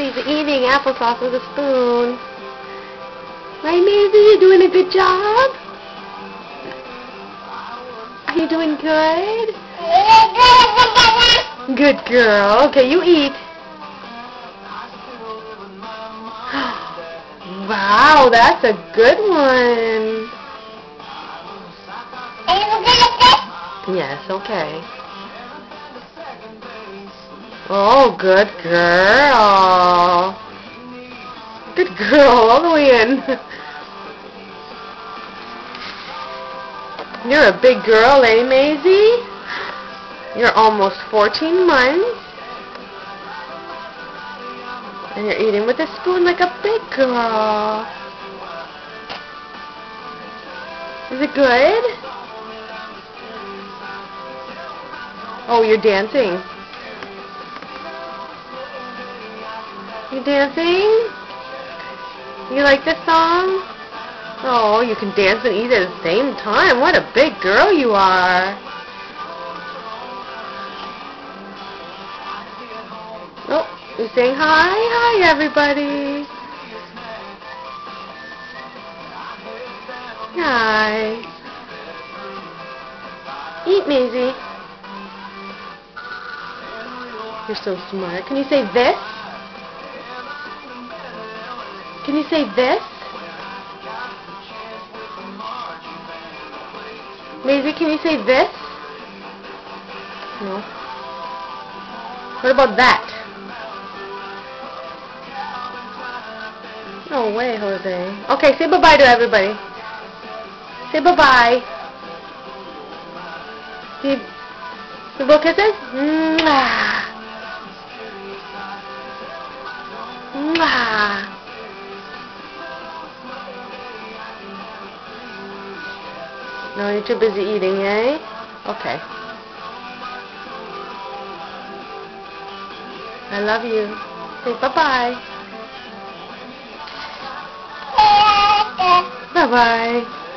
She's eating applesauce with a spoon. Right, Maisie? You doing a good job? Are you doing good? Good girl. Okay, you eat. Wow, that's a good one. Yes, okay. Oh, good girl. Good girl, all the way in. You're a big girl, eh, Maisie? You're almost 14 months. And you're eating with a spoon like a big girl. Is it good? Oh, you're dancing. You dancing? You like this song? Oh, you can dance and eat at the same time. What a big girl you are. Oh, you're saying hi? Hi, everybody. Hi. Eat, Maisie. You're so smart. Can you say this? Can you say this? Maisie, can you say this? No. What about that? No way, Jose. Okay, say bye-bye to everybody. Say bye-bye. See blow kisses? Mwah. Mwah. No, you're too busy eating, eh? Okay. I love you. Say bye-bye. Bye-bye.